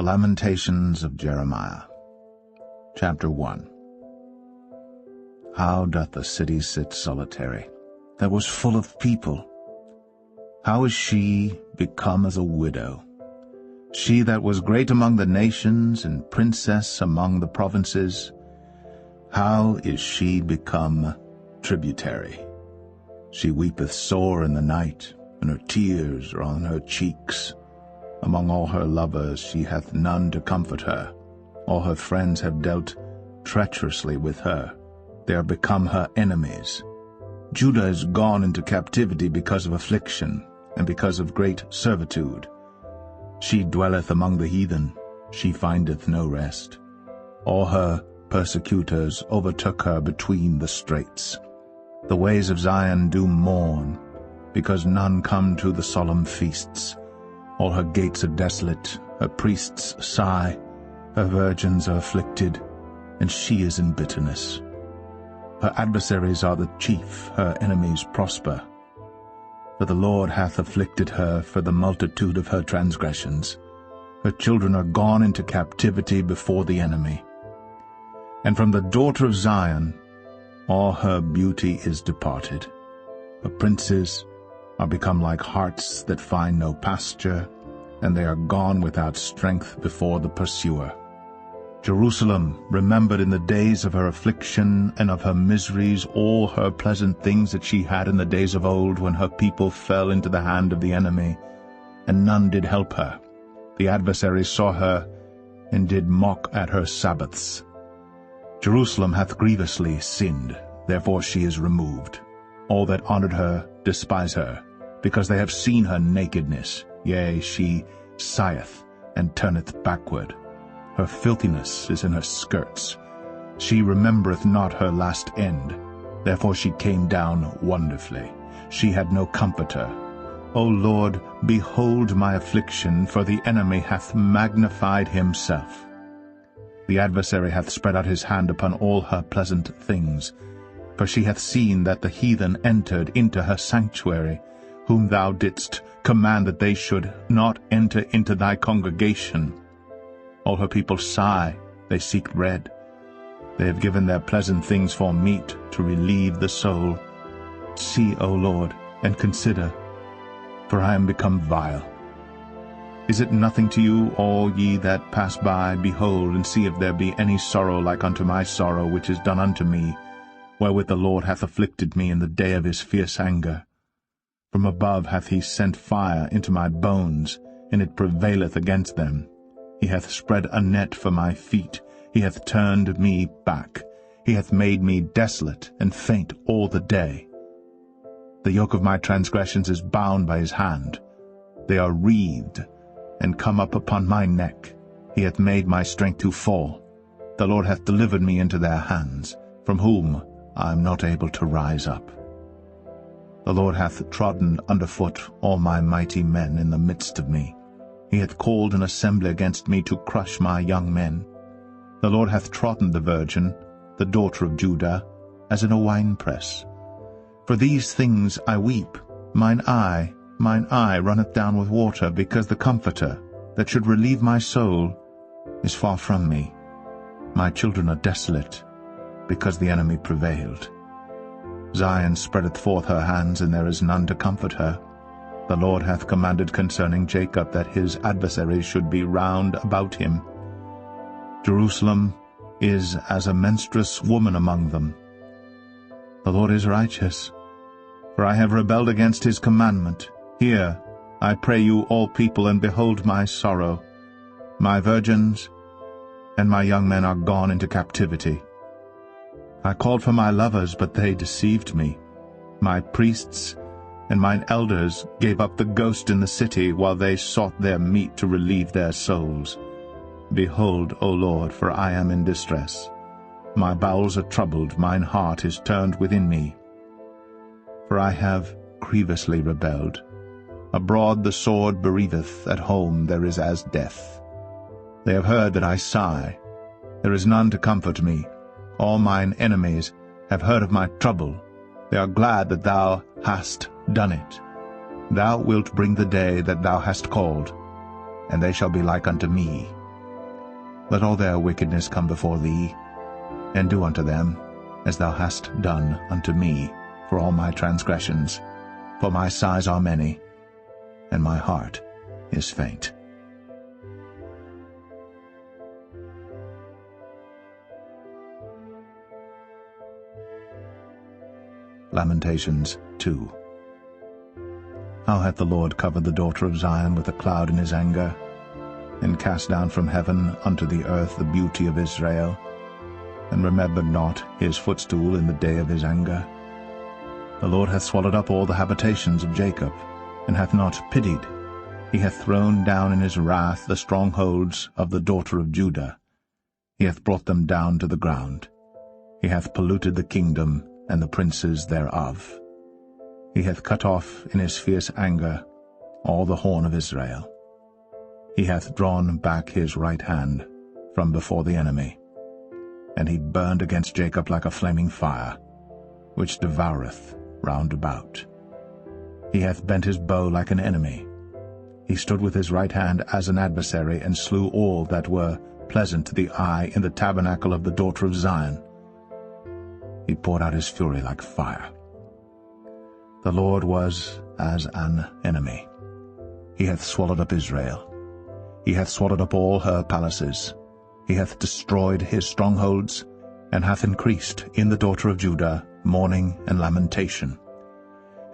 Lamentations of Jeremiah. Chapter 1. How doth the city sit solitary, that was full of people? How is she become as a widow? She that was great among the nations, and princess among the provinces, how is she become tributary? She weepeth sore in the night, and her tears are on her cheeks. Among all her lovers she hath none to comfort her. All her friends have dealt treacherously with her. They are become her enemies. Judah is gone into captivity because of affliction, and because of great servitude. She dwelleth among the heathen, she findeth no rest. All her persecutors overtook her between the straits. The ways of Zion do mourn, because none come to the solemn feasts. All her gates are desolate, her priests sigh, her virgins are afflicted, and she is in bitterness. Her adversaries are the chief, her enemies prosper. For the Lord hath afflicted her for the multitude of her transgressions. Her children are gone into captivity before the enemy. And from the daughter of Zion all her beauty is departed. Her princes are become like harts that find no pasture, and they are gone without strength before the pursuer. Jerusalem remembered in the days of her affliction and of her miseries all her pleasant things that she had in the days of old, when her people fell into the hand of the enemy, and none did help her. The adversaries saw her, and did mock at her Sabbaths. Jerusalem hath grievously sinned, therefore she is removed. All that honored her despise her, because they have seen her nakedness. Yea, she sigheth, and turneth backward. Her filthiness is in her skirts. She remembereth not her last end. Therefore she came down wonderfully. She had no comforter. O Lord, behold my affliction, for the enemy hath magnified himself. The adversary hath spread out his hand upon all her pleasant things. For she hath seen that the heathen entered into her sanctuary, whom thou didst command that they should not enter into thy congregation. All her people sigh, they seek bread. They have given their pleasant things for meat, to relieve the soul. See, O Lord, and consider, for I am become vile. Is it nothing to you, all ye that pass by? Behold, and see if there be any sorrow like unto my sorrow, which is done unto me, wherewith the Lord hath afflicted me in the day of his fierce anger. From above hath he sent fire into my bones, and it prevaileth against them. He hath spread a net for my feet, he hath turned me back. He hath made me desolate and faint all the day. The yoke of my transgressions is bound by his hand. They are wreathed, and come up upon my neck. He hath made my strength to fall. The Lord hath delivered me into their hands, from whom I am not able to rise up. The Lord hath trodden under foot all my mighty men in the midst of me. He hath called an assembly against me to crush my young men. The Lord hath trodden the virgin, the daughter of Judah, as in a winepress. For these things I weep. Mine eye runneth down with water, because the Comforter, that should relieve my soul, is far from me. My children are desolate, because the enemy prevailed. Zion spreadeth forth her hands, and there is none to comfort her. The Lord hath commanded concerning Jacob that his adversaries should be round about him. Jerusalem is as a menstruous woman among them. The Lord is righteous, for I have rebelled against his commandment. Hear, I pray you, all people, and behold my sorrow. My virgins and my young men are gone into captivity. I called for my lovers, but they deceived me. My priests and mine elders gave up the ghost in the city, while they sought their meat to relieve their souls. Behold, O Lord, for I am in distress. My bowels are troubled, mine heart is turned within me. For I have grievously rebelled. Abroad the sword bereaveth, at home there is as death. They have heard that I sigh. There is none to comfort me. All mine enemies have heard of my trouble. They are glad that thou hast done it. Thou wilt bring the day that thou hast called, and they shall be like unto me. Let all their wickedness come before thee, and do unto them as thou hast done unto me for all my transgressions, for my sighs are many, and my heart is faint. Lamentations 2. How hath the Lord covered the daughter of Zion with a cloud in his anger, and cast down from heaven unto the earth the beauty of Israel, and remembered not his footstool in the day of his anger? The Lord hath swallowed up all the habitations of Jacob, and hath not pitied. He hath thrown down in his wrath the strongholds of the daughter of Judah. He hath brought them down to the ground. He hath polluted the kingdom and the princes thereof. He hath cut off in his fierce anger all the horn of Israel. He hath drawn back his right hand from before the enemy, and he burned against Jacob like a flaming fire, which devoureth round about. He hath bent his bow like an enemy. He stood with his right hand as an adversary, and slew all that were pleasant to the eye in the tabernacle of the daughter of Zion. He poured out his fury like fire. The Lord was as an enemy. He hath swallowed up Israel. He hath swallowed up all her palaces. He hath destroyed his strongholds, and hath increased in the daughter of Judah mourning and lamentation.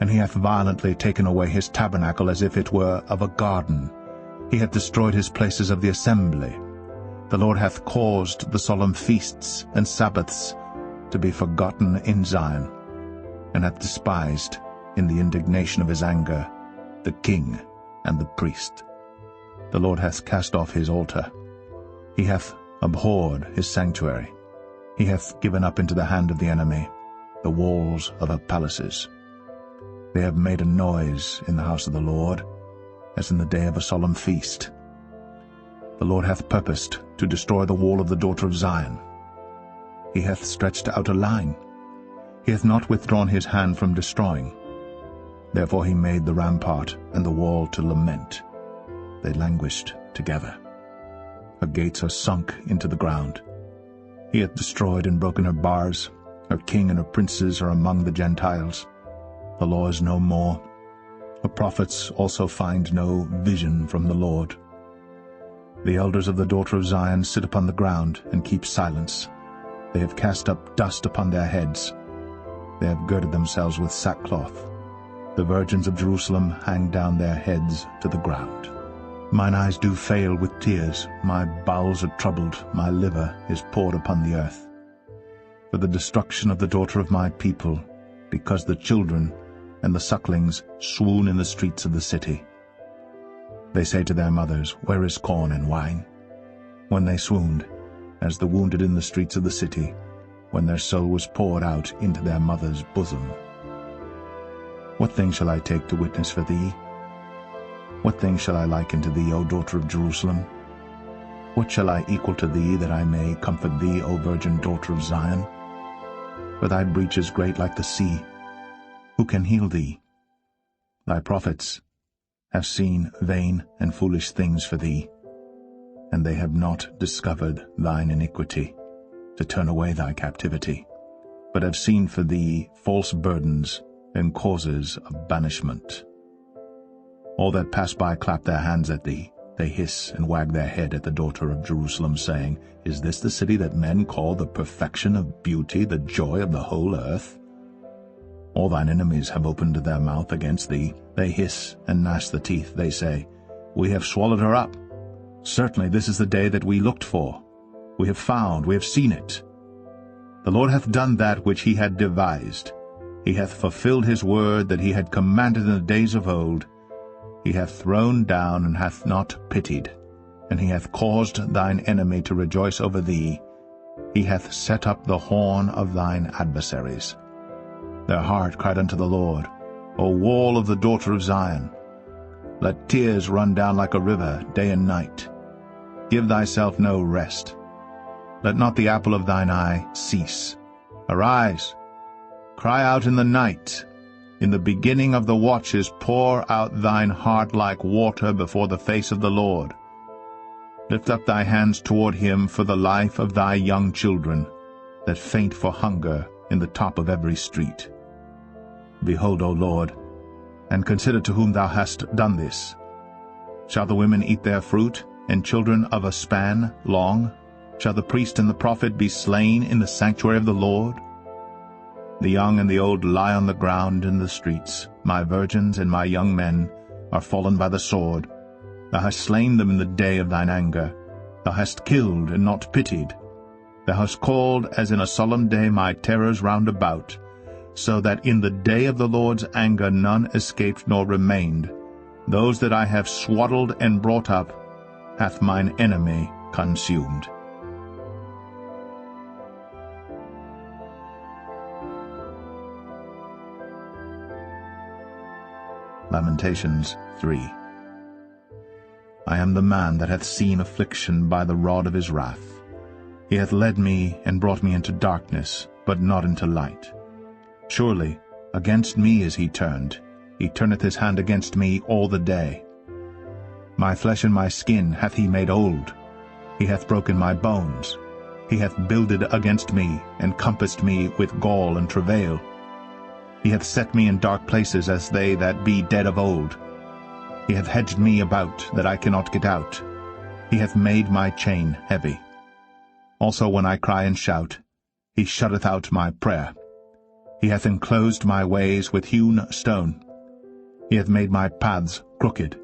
And he hath violently taken away his tabernacle as if it were of a garden. He hath destroyed his places of the assembly. The Lord hath caused the solemn feasts and Sabbaths to be forgotten in Zion, and hath despised in the indignation of his anger the king and the priest. The Lord hath cast off his altar. He hath abhorred his sanctuary. He hath given up into the hand of the enemy the walls of her palaces. They have made a noise in the house of the Lord, as in the day of a solemn feast. The Lord hath purposed to destroy the wall of the daughter of Zion. He hath stretched out a line. He hath not withdrawn his hand from destroying. Therefore he made the rampart and the wall to lament. They languished together. Her gates are sunk into the ground. He hath destroyed and broken her bars. Her king and her princes are among the Gentiles. The law is no more. Her prophets also find no vision from the Lord. The elders of the daughter of Zion sit upon the ground and keep silence. They have cast up dust upon their heads. They have girded themselves with sackcloth. The virgins of Jerusalem hang down their heads to the ground. Mine eyes do fail with tears, my bowels are troubled, my liver is poured upon the earth. For the destruction of the daughter of my people, because the children and the sucklings swoon in the streets of the city. They say to their mothers, Where is corn and wine? When they swooned, as the wounded in the streets of the city, when their soul was poured out into their mother's bosom. What thing shall I take to witness for thee? What thing shall I liken to thee, O daughter of Jerusalem? What shall I equal to thee, that I may comfort thee, O virgin daughter of Zion? For thy breach is great like the sea. Who can heal thee? Thy prophets have seen vain and foolish things for thee, and they have not discovered thine iniquity, to turn away thy captivity, but have seen for thee false burdens and causes of banishment. All that pass by clap their hands at thee. They hiss and wag their head at the daughter of Jerusalem, saying, Is this the city that men call the perfection of beauty, the joy of the whole earth? All thine enemies have opened their mouth against thee. They hiss and gnash the teeth. They say, We have swallowed her up. Certainly this is the day that we looked for. We have found, we have seen it. The Lord hath done that which he had devised. He hath fulfilled his word that he had commanded in the days of old. He hath thrown down and hath not pitied, and he hath caused thine enemy to rejoice over thee. He hath set up the horn of thine adversaries. Their heart cried unto the Lord, O wall of the daughter of Zion. Let tears run down like a river day and night. Give thyself no rest. Let not the apple of thine eye cease. Arise, cry out in the night. In the beginning of the watches pour out thine heart like water before the face of the Lord. Lift up thy hands toward him for the life of thy young children, that faint for hunger in the top of every street. Behold, O Lord, and consider to whom thou hast done this. Shall the women eat their fruit, and children of a span long? Shall the priest and the prophet be slain in the sanctuary of the Lord? The young and the old lie on the ground in the streets. My virgins and my young men are fallen by the sword. Thou hast slain them in the day of thine anger. Thou hast killed and not pitied. Thou hast called as in a solemn day my terrors round about, so that in the day of the Lord's anger none escaped nor remained. Those that I have swaddled and brought up hath mine enemy consumed. Lamentations 3. I am the man that hath seen affliction by the rod of his wrath. He hath led me and brought me into darkness, but not into light. Surely against me is he turned. He turneth his hand against me all the day. My flesh and my skin hath he made old. He hath broken my bones. He hath builded against me, and compassed me with gall and travail. He hath set me in dark places as they that be dead of old. He hath hedged me about, that I cannot get out. He hath made my chain heavy. Also when I cry and shout, he shutteth out my prayer. He hath enclosed my ways with hewn stone. He hath made my paths crooked.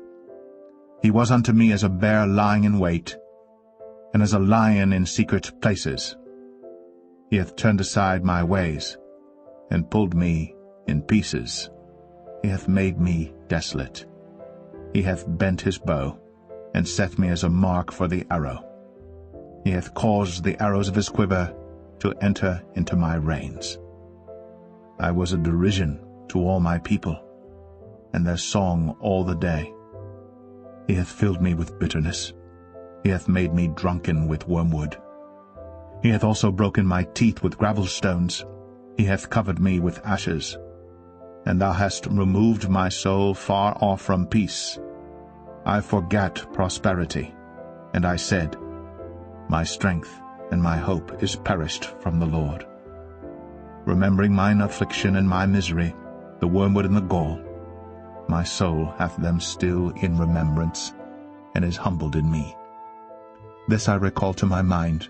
He was unto me as a bear lying in wait, and as a lion in secret places. He hath turned aside my ways, and pulled me in pieces. He hath made me desolate. He hath bent his bow, and set me as a mark for the arrow. He hath caused the arrows of his quiver to enter into my reins. I was a derision to all my people, and their song all the day. He hath filled me with bitterness. He hath made me drunken with wormwood. He hath also broken my teeth with gravel stones. He hath covered me with ashes. And thou hast removed my soul far off from peace. I forgat prosperity, and I said, my strength and my hope is perished from the Lord. Remembering mine affliction and my misery, the wormwood and the gall, my soul hath them still in remembrance, and is humbled in me. This I recall to my mind,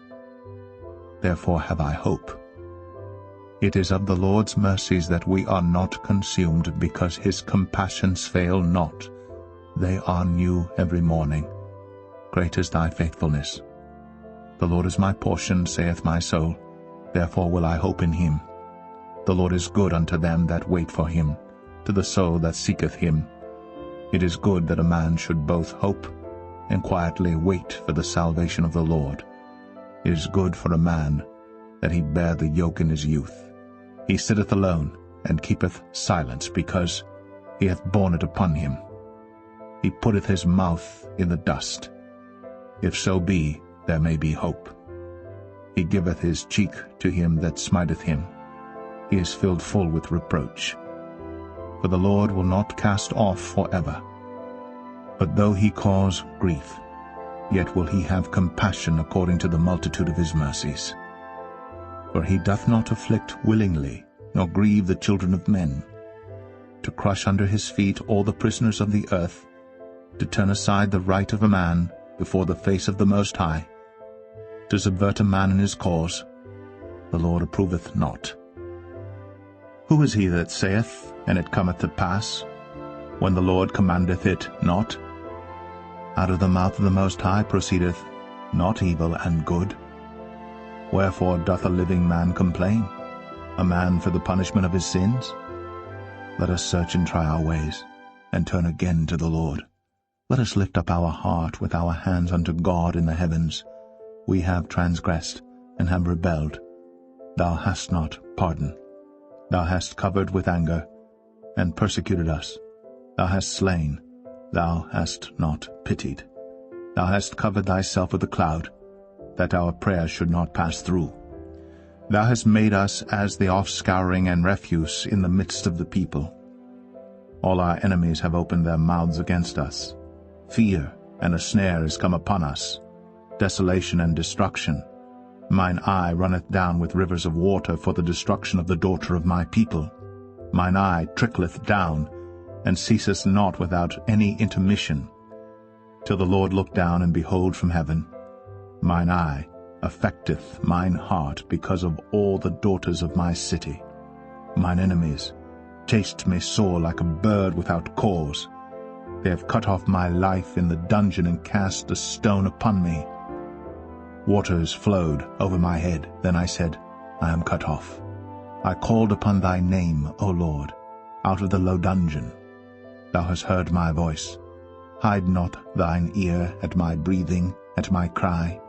therefore have I hope. It is of the Lord's mercies that we are not consumed, because his compassions fail not. They are new every morning. Great is thy faithfulness. The Lord is my portion, saith my soul, therefore will I hope in him. The Lord is good unto them that wait for him, to the soul that seeketh him. It is good that a man should both hope and quietly wait for the salvation of the Lord. It is good for a man that he bear the yoke in his youth. He sitteth alone, and keepeth silence, because he hath borne it upon him. He putteth his mouth in the dust. If so be, there may be hope. He giveth his cheek to him that smiteth him. He is filled full with reproach. For the Lord will not cast off forever. But though he cause grief, yet will he have compassion according to the multitude of his mercies. For he doth not afflict willingly, nor grieve the children of men, to crush under his feet all the prisoners of the earth, to turn aside the right of a man before the face of the Most High, to subvert a man in his cause, the Lord approveth not. Who is he that saith, and it cometh to pass, when the Lord commandeth it not? Out of the mouth of the Most High proceedeth not evil and good. Wherefore doth a living man complain, a man for the punishment of his sins? Let us search and try our ways, and turn again to the Lord. Let us lift up our heart with our hands unto God in the heavens. We have transgressed, and have rebelled. Thou hast not pardoned. Thou hast covered with anger, and persecuted us. Thou hast slain, thou hast not pitied. Thou hast covered thyself with a cloud, that our prayer should not pass through. Thou hast made us as the offscouring and refuse in the midst of the people. All our enemies have opened their mouths against us. Fear and a snare is come upon us. desolation and destruction. Mine eye runneth down with rivers of water for the destruction of the daughter of my people. Mine eye trickleth down, and ceaseth not without any intermission, till the Lord look down and behold from heaven. Mine eye affecteth mine heart because of all the daughters of my city. Mine enemies chased me sore like a bird without cause. They have cut off my life in the dungeon and cast a stone upon me. Waters flowed over my head. Then I said, I am cut off. I called upon thy name, O Lord, out of the low dungeon. Thou hast heard my voice. Hide not thine ear at my breathing, at my cry.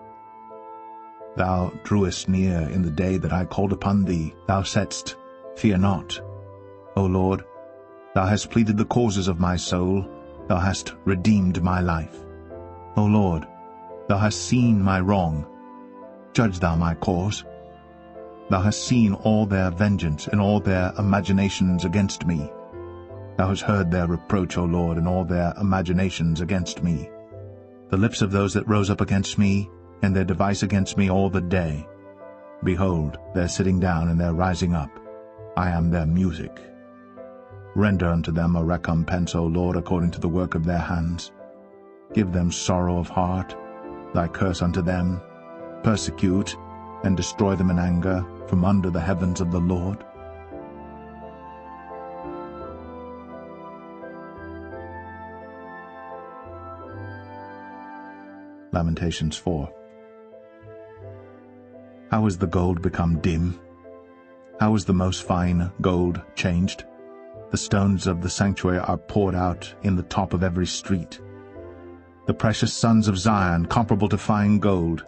Thou drewest near in the day that I called upon thee. Thou saidst, Fear not. O Lord, thou hast pleaded the causes of my soul. Thou hast redeemed my life. O Lord, thou hast seen my wrong. Judge thou my cause. Thou hast seen all their vengeance and all their imaginations against me. Thou hast heard their reproach, O Lord, and all their imaginations against me. The lips of those that rose up against me, and their device against me all the day. Behold, their sitting down and their rising up. I am their music. Render unto them a recompense, O Lord, according to the work of their hands. Give them sorrow of heart, thy curse unto them. Persecute and destroy them in anger from under the heavens of the Lord. Lamentations 4. How is the gold become dim? How is the most fine gold changed? The stones of the sanctuary are poured out in the top of every street. The precious sons of Zion, comparable to fine gold,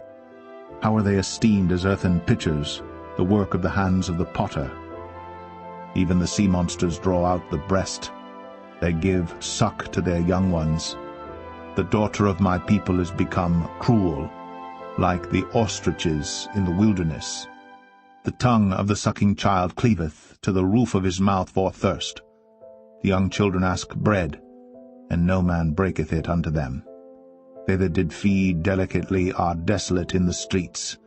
how are they esteemed as earthen pitchers, the work of the hands of the potter? Even the sea monsters draw out the breast. They give suck to their young ones. The daughter of my people is become cruel, like the ostriches in the wilderness. The tongue of the sucking child cleaveth to the roof of his mouth for thirst. The young children ask bread, and no man breaketh it unto them. They that did feed delicately are desolate in the streets.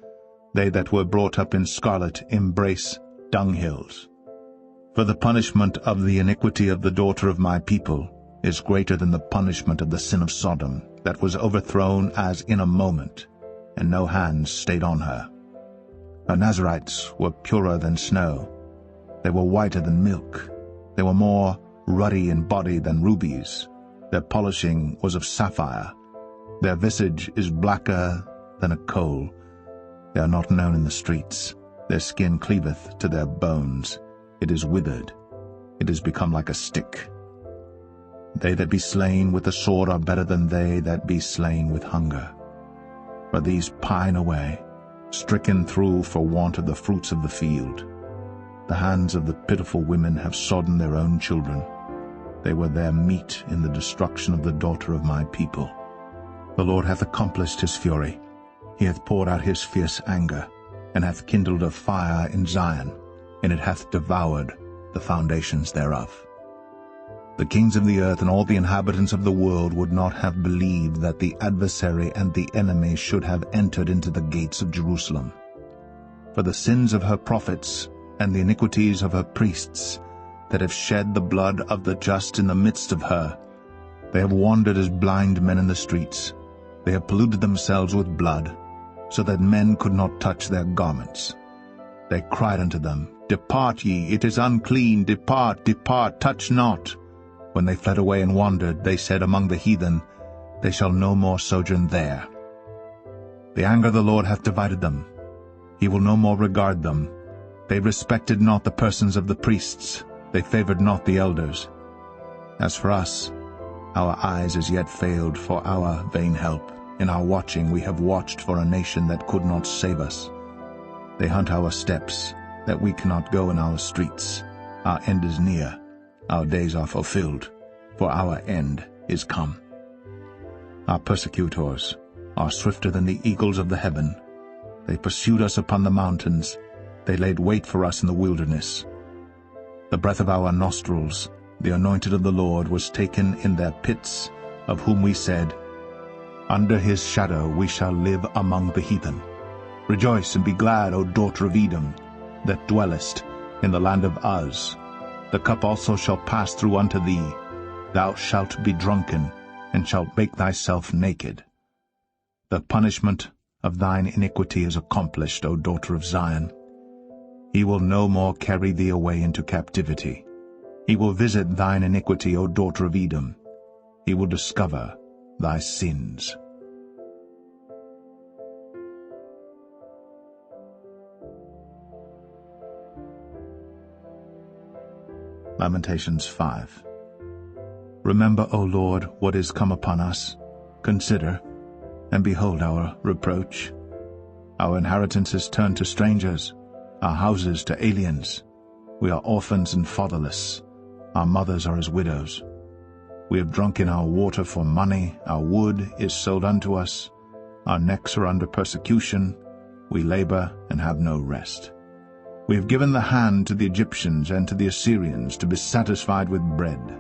They that were brought up in scarlet embrace dunghills. For the punishment of the iniquity of the daughter of my people is greater than the punishment of the sin of Sodom, that was overthrown as in a moment, and no hands stayed on her. Her Nazarites were purer than snow. They were whiter than milk. They were more ruddy in body than rubies. Their polishing was of sapphire. Their visage is blacker than a coal. They are not known in the streets. Their skin cleaveth to their bones. It is withered. It is become like a stick. They that be slain with the sword are better than they that be slain with hunger. For these pine away, stricken through for want of the fruits of the field. The hands of the pitiful women have sodden their own children. They were their meat in the destruction of the daughter of my people. The Lord hath accomplished his fury. He hath poured out his fierce anger, and hath kindled a fire in Zion, and it hath devoured the foundations thereof. The kings of the earth and all the inhabitants of the world would not have believed that the adversary and the enemy should have entered into the gates of Jerusalem. For the sins of her prophets and the iniquities of her priests, that have shed the blood of the just in the midst of her, they have wandered as blind men in the streets. They have polluted themselves with blood, so that men could not touch their garments. They cried unto them, Depart ye, it is unclean, depart, depart, touch not. When they fled away and wandered, they said among the heathen, They shall no more sojourn there. The anger of the Lord hath divided them. He will no more regard them. They respected not the persons of the priests. They favored not the elders. As for us, our eyes as yet failed for our vain help. In our watching we have watched for a nation that could not save us. They hunt our steps, that we cannot go in our streets. Our end is near. Our days are fulfilled, for our end is come. Our persecutors are swifter than the eagles of the heaven. They pursued us upon the mountains. They laid wait for us in the wilderness. The breath of our nostrils, the anointed of the Lord, was taken in their pits, of whom we said, Under his shadow we shall live among the heathen. Rejoice and be glad, O daughter of Edom, that dwellest in the land of Uz. The cup also shall pass through unto thee. Thou shalt be drunken, and shalt make thyself naked. The punishment of thine iniquity is accomplished, O daughter of Zion. He will no more carry thee away into captivity. He will visit thine iniquity, O daughter of Edom. He will discover thy sins. Lamentations 5. Remember, O Lord, what is come upon us. Consider, and behold our reproach. Our inheritance is turned to strangers, our houses to aliens. We are orphans and fatherless. Our mothers are as widows. We have drunken our water for money. Our wood is sold unto us. Our necks are under persecution. We labor and have no rest. We have given the hand to the Egyptians and to the Assyrians to be satisfied with bread.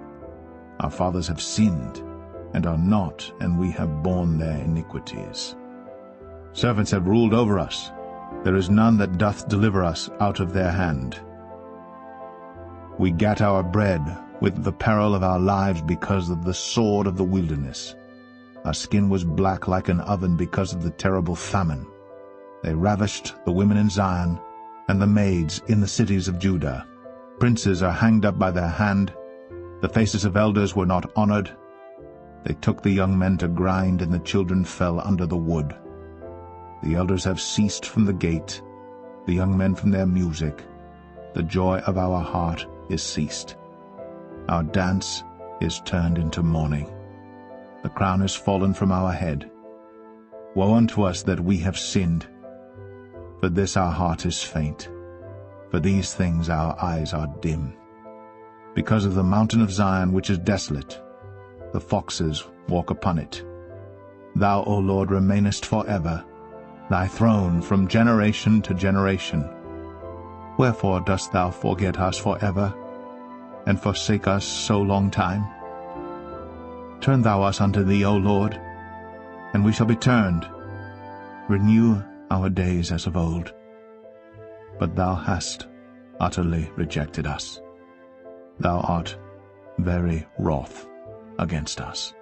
Our fathers have sinned, and are not, and we have borne their iniquities. Servants have ruled over us. There is none that doth deliver us out of their hand. We gat our bread with the peril of our lives because of the sword of the wilderness. Our skin was black like an oven because of the terrible famine. They ravished the women in Zion, and the maids in the cities of Judah. Princes are hanged up by their hand. The faces of elders were not honored. They took the young men to grind, and the children fell under the wood. The elders have ceased from the gate, the young men from their music. The joy of our heart is ceased. Our dance is turned into mourning. The crown is fallen from our head. Woe unto us that we have sinned! For this our heart is faint. For these things our eyes are dim. Because of the mountain of Zion which is desolate, the foxes walk upon it. Thou, O Lord, remainest forever, thy throne from generation to generation. Wherefore dost thou forget us forever, and forsake us so long time? Turn thou us unto thee, O Lord, and we shall be turned. Renew our days as of old. But thou hast utterly rejected us. Thou art very wroth against us.